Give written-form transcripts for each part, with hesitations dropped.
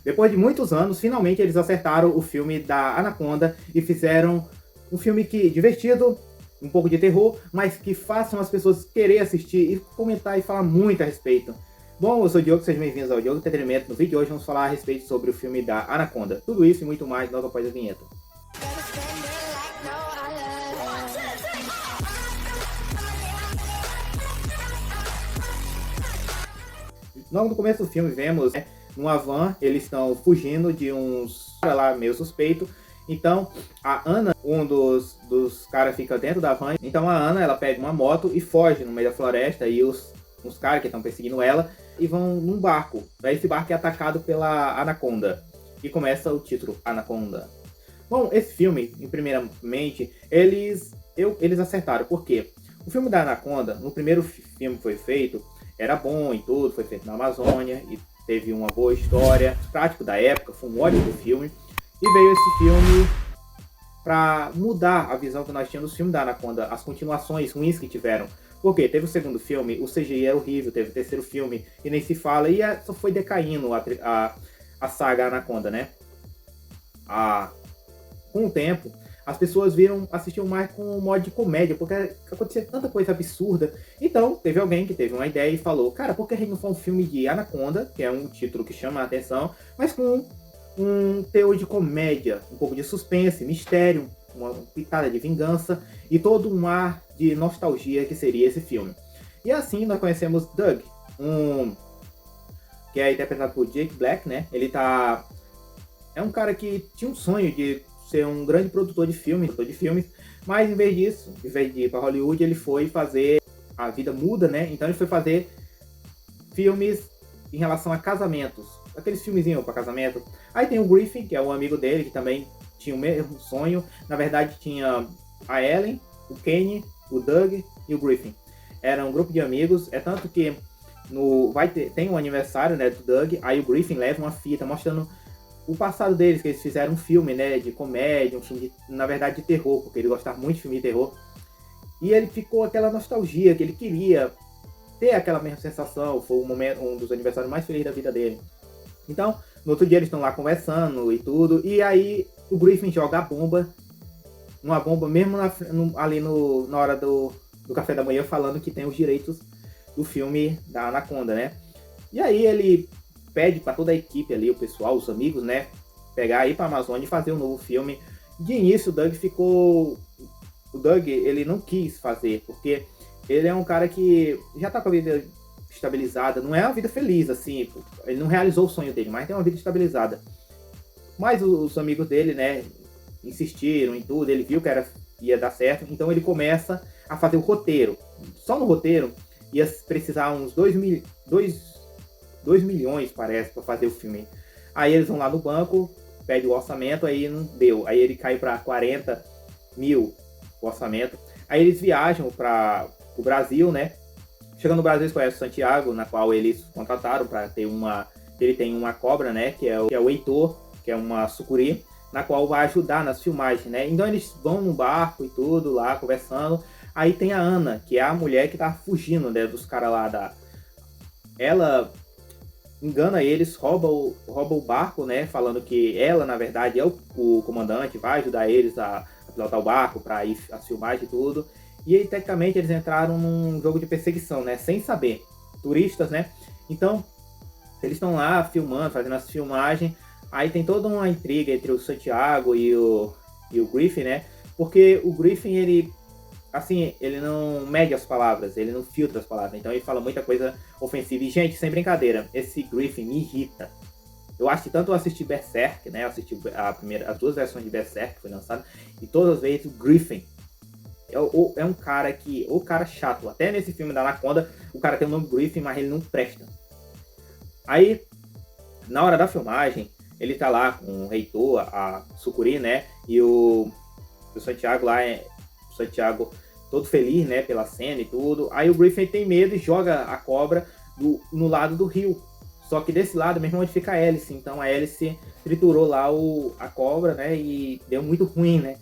Depois de muitos anos, finalmente eles acertaram o filme da Anaconda e fizeram um filme que divertido, um pouco de terror, mas que façam as pessoas querer assistir e comentar e falar muito a respeito. Bom, eu sou o Diogo, sejam bem-vindos ao Diogo Entretenimento. No vídeo de hoje vamos falar a respeito sobre o filme da Anaconda. Tudo isso e muito mais logo após a vinheta. Logo no começo do filme vemos, né, numa van, eles estão fugindo de uns cara lá meio suspeito. Então a Ana, um dos caras fica dentro da van. Então a Ana, ela pega uma moto e foge no meio da floresta, e os caras que estão perseguindo ela e vão num barco. Aí esse barco é atacado pela Anaconda e começa o título Anaconda. Bom, esse filme, em primeiramente, eles acertaram. Por quê? O filme da Anaconda, no primeiro filme que foi feito, era bom e tudo, foi feito na Amazônia e teve uma boa história, prático da época, foi um ótimo filme. E veio esse filme para mudar a visão que nós tínhamos do filme da Anaconda, as continuações ruins que tiveram. Porque teve o segundo filme, o CGI era horrível, teve o terceiro filme, e nem se fala, e só foi decaindo a saga Anaconda, né? Com o tempo, as pessoas assistiam mais com o modo de comédia, porque acontecia tanta coisa absurda. Então, teve alguém que teve uma ideia e falou, cara, por que a gente não faz um filme de Anaconda, que é um título que chama a atenção, mas com um teor de comédia, um pouco de suspense, mistério, uma pitada de vingança e todo um ar de nostalgia que seria esse filme. E assim nós conhecemos Doug, que é interpretado por Jack Black, né? É um cara que tinha um sonho de ser um grande produtor de filmes, mas em vez disso, em vez de ir para Hollywood, ele foi fazer, a vida muda, né? Então ele foi fazer filmes em relação a casamentos, aqueles filmezinhos para casamento. Aí tem o Griffin, que é um amigo dele, que também tinha o mesmo sonho. Na verdade tinha a Ellen, o Kenny, o Doug e o Griffin. Era um grupo de amigos, é tanto que tem um aniversário, né, do Doug, aí o Griffin leva uma fita mostrando o passado deles, que eles fizeram um filme, né, de comédia, um filme, na verdade, de terror, porque ele gostava muito de filme de terror. E ele ficou aquela nostalgia, que ele queria ter aquela mesma sensação, foi um dos aniversários mais felizes da vida dele. Então, no outro dia eles estão lá conversando e tudo, e aí o Griffin joga a bomba, uma bomba mesmo ali na hora do café da manhã, falando que tem os direitos do filme da Anaconda, né? E aí ele pede para toda a equipe ali, o pessoal, os amigos, né, pegar aí para a Amazônia e fazer um novo filme. De início, o Doug, ele não quis fazer, porque ele é um cara que já tá com a vida estabilizada, não é uma vida feliz, assim, ele não realizou o sonho dele, mas tem uma vida estabilizada. Mas os amigos dele, né, insistiram em tudo, ele viu que ia dar certo, então ele começa a fazer o roteiro. Só no roteiro ia precisar uns 2 milhões, parece, para fazer o filme. Aí eles vão lá no banco, pede o orçamento, aí não deu. Aí ele cai para 40 mil o orçamento. Aí eles viajam para o Brasil, né? Chegando no Brasil, eles conhecem o Santiago, na qual eles contrataram para ter ele tem uma cobra, né? Que é o Heitor, que é uma sucuri, na qual vai ajudar nas filmagens, né? Então eles vão no barco e tudo lá, conversando. Aí tem a Ana, que é a mulher que tá fugindo, né, dos caras lá Ela engana eles, rouba o barco, né? Falando que ela, na verdade, é o comandante, vai ajudar eles a pilotar o barco para ir às filmagens e tudo. E aí, tecnicamente, eles entraram num jogo de perseguição, né? Sem saber. Turistas, né? Então, eles estão lá filmando, fazendo as filmagens. Aí tem toda uma intriga entre o Santiago e o Griffin, né? Porque o Griffin, ele não mede as palavras, ele não filtra as palavras, então ele fala muita coisa ofensiva. E, gente, sem brincadeira, esse Griffin me irrita. Eu acho que tanto eu assisti Berserk, né? Eu assisti as duas versões de Berserk que foi lançada, e todas as vezes o Griffin é um cara o cara chato. Até nesse filme da Anaconda, o cara tem o nome Griffin, mas ele não presta. Aí, na hora da filmagem, ele tá lá com o Heitor, a sucuri, né? E o Santiago lá, o Santiago todo feliz, né, pela cena e tudo. Aí o Griffin tem medo e joga a cobra no lado do rio. Só que desse lado mesmo onde fica a hélice. Então a hélice triturou lá a cobra, né, e deu muito ruim, né.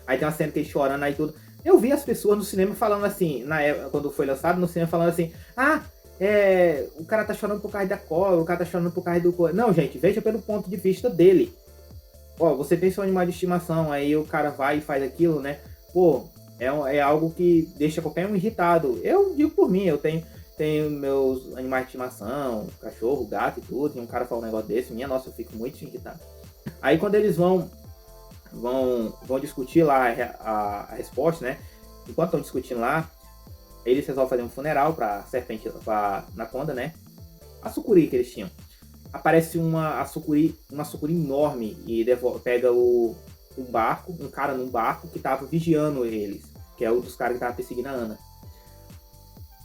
Aí tem uma cena que ele chorando aí tudo. Eu vi as pessoas no cinema falando assim, na época, quando foi lançado no cinema, falando assim, o cara tá chorando por causa da cobra, o cara tá chorando por causa do... Não, gente, veja pelo ponto de vista dele. Ó, você tem seu animal de estimação, aí o cara vai e faz aquilo, né? Pô, é algo que deixa qualquer um irritado. Eu digo por mim, eu tenho meus animais de estimação, cachorro, gato e tudo, e um cara fala um negócio desse, minha nossa, eu fico muito irritado. Aí quando eles vão discutir lá a resposta, né? Enquanto estão discutindo lá, eles resolvem fazer um funeral pra serpente, pra Anaconda, né? A sucuri que eles tinham. Aparece uma sucuri enorme e pega um cara num barco que tava vigiando eles, que é um dos caras que tava perseguindo a Ana.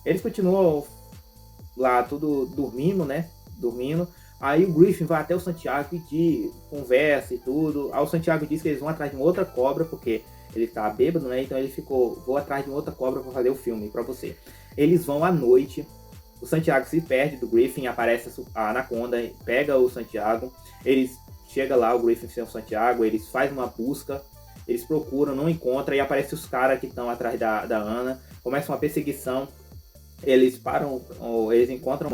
Eles continuam lá tudo dormindo, né? Dormindo. Aí o Griffin vai até o Santiago pedir, conversa e tudo. Aí o Santiago diz que eles vão atrás de uma outra cobra, porque ele tá bêbado, né? Então ele vou atrás de uma outra cobra pra fazer o filme pra você. Eles vão à noite, o Santiago se perde do Griffin, aparece a Anaconda, pega o Santiago, eles chegam lá, o Griffin sem o Santiago, eles fazem uma busca, eles procuram, não encontram, e aparecem os caras que estão atrás da Ana, começa uma perseguição, eles param, eles encontram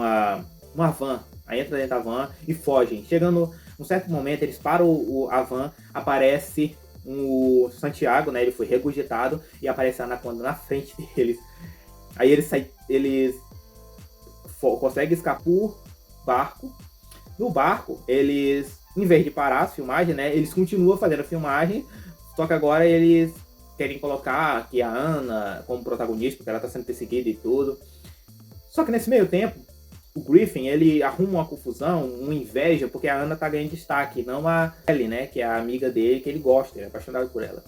uma van, aí entra dentro da van e fogem. Chegando num certo momento, eles param a van, aparece o Santiago, né? Ele foi regurgitado e aparece a Anaconda na frente deles. Aí eles conseguem escapar por barco. No barco, eles, em vez de parar as filmagens, né? Eles continuam fazendo a filmagem, só que agora eles querem colocar aqui a Ana como protagonista, porque ela tá sendo perseguida e tudo. Só que nesse meio tempo, o Griffin, ele arruma uma confusão, uma inveja, porque a Ana tá ganhando destaque, não a Ellie, né? Que é a amiga dele, que ele gosta, ele é apaixonado por ela.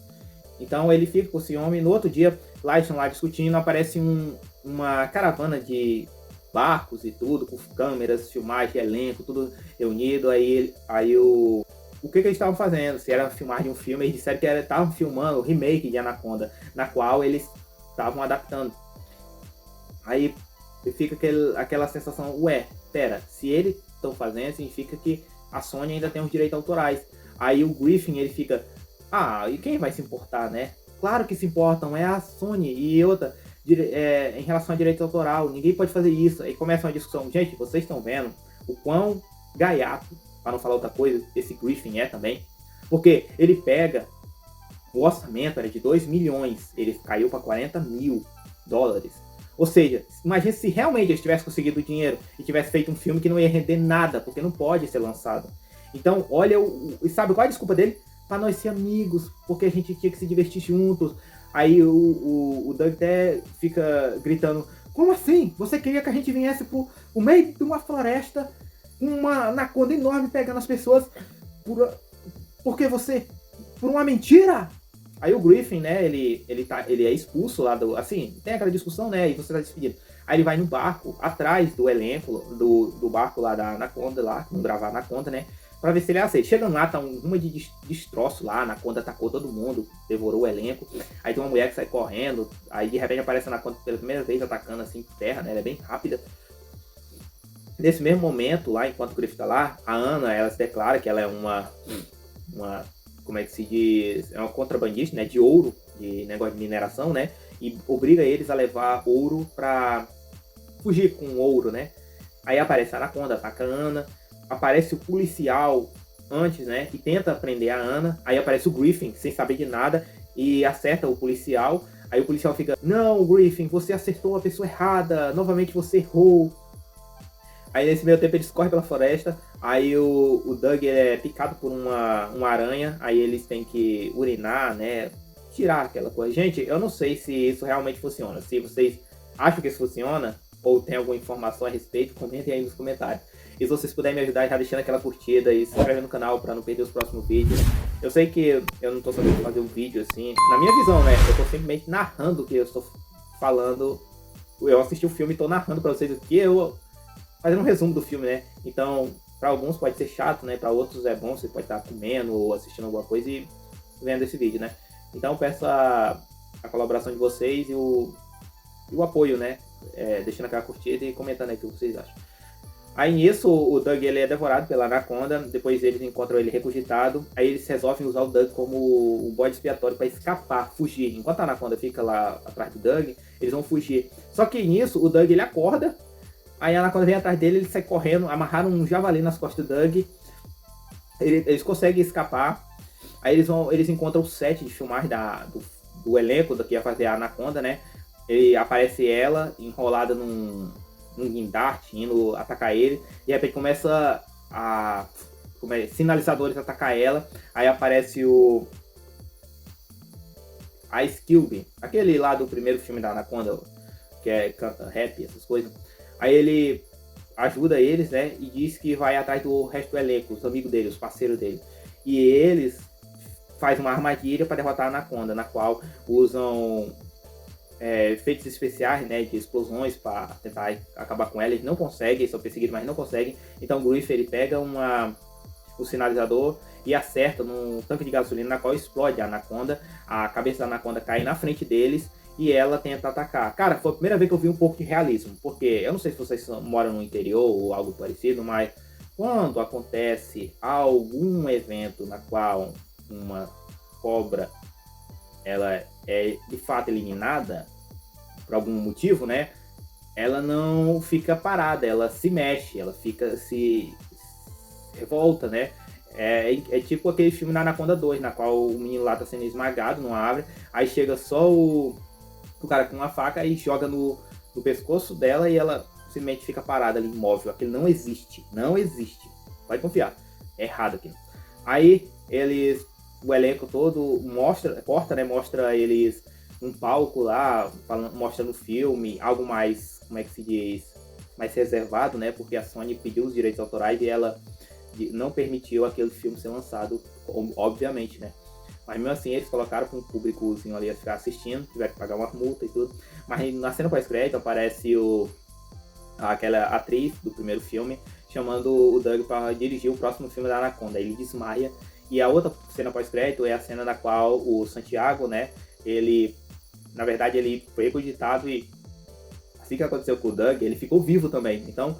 Então ele fica com ciúme. No outro dia, lá eles estão lá discutindo, aparece uma caravana de barcos e tudo, com câmeras, filmagem, elenco, tudo reunido. Aí o que eles estavam fazendo? Se era filmar de um filme, eles disseram que estavam filmando o remake de Anaconda, na qual eles estavam adaptando. Aí fica aquela sensação, pera, se eles estão fazendo, significa que a Sony ainda tem os direitos autorais. Aí o Griffin, ele fica, e quem vai se importar, né? Claro que se importam, é a Sony. E outra, em relação a direito autoral, ninguém pode fazer isso. Aí começa uma discussão, gente, vocês estão vendo o quão gaiato, para não falar outra coisa, esse Griffin é também. Porque ele pega, o orçamento era de 2 milhões, ele caiu para 40 mil dólares. Ou seja, imagine se realmente eles tivessem conseguido o dinheiro e tivesse feito um filme que não ia render nada, porque não pode ser lançado. Então, olha, e sabe qual é a desculpa dele? Para nós ser amigos, porque a gente tinha que se divertir juntos. Aí o Doug até fica gritando, como assim? Você queria que a gente viesse pro meio de uma floresta, com uma anaconda enorme pegando as pessoas, porque você... por uma mentira? Aí o Griffin, né, ele é expulso lá do... Assim, tem aquela discussão, né, e você tá despedido. Aí ele vai no barco, atrás do elenco, do barco lá da Anaconda, lá, vamos gravar a Anaconda, né, pra ver se ele aceita. Chegando lá, tá uma de destroço lá, a Anaconda atacou todo mundo, devorou o elenco. Aí tem uma mulher que sai correndo, aí de repente aparece a Anaconda pela primeira vez atacando assim por terra, né, ela é bem rápida. Nesse mesmo momento, lá, enquanto o Griffin tá lá, a Ana, ela se declara que ela é uma como é que se diz, é uma contrabandista, né, de ouro, de negócio de mineração, né, e obriga eles a levar ouro pra fugir com ouro, né. Aí aparece a Anaconda, ataca a Ana, aparece o policial antes, né, que tenta prender a Ana, aí aparece o Griffin, sem saber de nada, e acerta o policial, aí o policial fica, não, Griffin, você acertou a pessoa errada, novamente você errou. Aí nesse meio tempo eles correm pela floresta, aí o Doug é picado por uma aranha, aí eles têm que urinar, né, tirar aquela coisa. Gente, eu não sei se isso realmente funciona, se vocês acham que isso funciona, ou tem alguma informação a respeito, comentem aí nos comentários. E se vocês puderem me ajudar, já deixando aquela curtida e se inscrevendo no canal para não perder os próximos vídeos. Eu sei que eu não tô sabendo fazer um vídeo assim, na minha visão, né, eu tô simplesmente narrando o que eu estou falando. Eu assisti o filme e tô narrando para vocês o que eu... fazendo um resumo do filme, né? Então, para alguns pode ser chato, né? Para outros é bom, você pode estar comendo ou assistindo alguma coisa e vendo esse vídeo, né? Então, eu peço a colaboração de vocês e o apoio, né? Deixando aquela curtida e comentando aí o que vocês acham. Aí nisso, o Doug ele é devorado pela Anaconda, depois eles encontram ele regurgitado, aí eles resolvem usar o Doug como um bode expiatório para escapar, fugir. Enquanto a Anaconda fica lá atrás do Doug, eles vão fugir. Só que nisso, o Doug ele acorda, Aí a Anaconda vem atrás dele, ele sai correndo, amarraram um javali nas costas do Doug. Eles conseguem escapar. Aí eles encontram o set de filmagem do elenco que ia fazer a Anaconda, né? Ele aparece ela enrolada num guindaste, indo atacar ele. E de repente começa a sinalizadores atacar ela. Aí aparece o Ice Cube, aquele lá do primeiro filme da Anaconda, que canta rap, essas coisas. Aí ele ajuda eles, né? E diz que vai atrás do resto do elenco, os amigos dele, os parceiros dele. E eles fazem uma armadilha para derrotar a Anaconda, na qual usam efeitos especiais, né, de explosões para tentar acabar com ela. Eles não conseguem, eles são perseguidos, mas não conseguem. Então o Griff, ele pega o sinalizador e acerta num tanque de gasolina, na qual explode a Anaconda. A cabeça da Anaconda cai na frente deles e ela tenta atacar. Cara, foi a primeira vez que eu vi um pouco de realismo, porque eu não sei se vocês moram no interior ou algo parecido, mas quando acontece algum evento na qual uma cobra ela é de fato eliminada por algum motivo, né? Ela não fica parada, ela se mexe, ela fica se revolta, né? É tipo aquele filme na Anaconda 2, na qual o menino lá tá sendo esmagado numa árvore, aí chega só o cara com uma faca e joga no pescoço dela e ela simplesmente fica parada ali, imóvel. Aquilo não existe, não existe. Pode confiar, é errado aqui. Aí o elenco todo mostra eles num palco lá, mostra no filme, algo mais, como é que se diz, mais reservado, né? Porque a Sony pediu os direitos autorais e ela não permitiu aquele filme ser lançado, obviamente, né? Mas mesmo assim eles colocaram com um públicozinho ali a ficar assistindo, tiveram que pagar uma multa e tudo. Mas na cena pós-crédito aparece aquela atriz do primeiro filme chamando o Doug para dirigir o próximo filme da Anaconda. Ele desmaia. E a outra cena pós-crédito é a cena na qual o Santiago, né, na verdade ele foi cogitado e assim que aconteceu com o Doug, ele ficou vivo também. Então,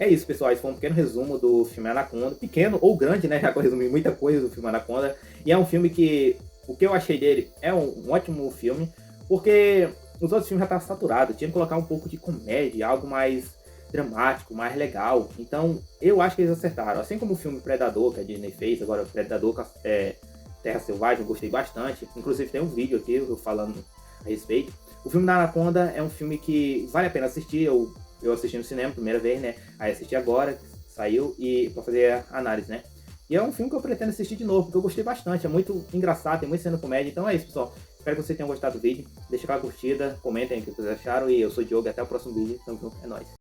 é isso, pessoal. Esse foi um pequeno resumo do filme Anaconda. Pequeno ou grande, né? Já que eu resumi muita coisa do filme Anaconda. E é um filme que, o que eu achei dele é um ótimo filme, porque os outros filmes já estavam saturados. Tinha que colocar um pouco de comédia, algo mais dramático, mais legal. Então, eu acho que eles acertaram. Assim como o filme Predador, que a Disney fez, agora Predador Terra Selvagem, eu gostei bastante. Inclusive tem um vídeo aqui eu falando a respeito. O filme da Anaconda é um filme que vale a pena assistir. Eu assisti no cinema, primeira vez, né? Aí assisti agora, saiu, e pra fazer a análise, né? E é um filme que eu pretendo assistir de novo, porque eu gostei bastante. É muito engraçado, tem muito cena comédia. Então é isso, pessoal. Espero que vocês tenham gostado do vídeo. Deixa aquela curtida, comentem o que vocês acharam. E eu sou o Diogo, até o próximo vídeo. Tamo junto, é nóis.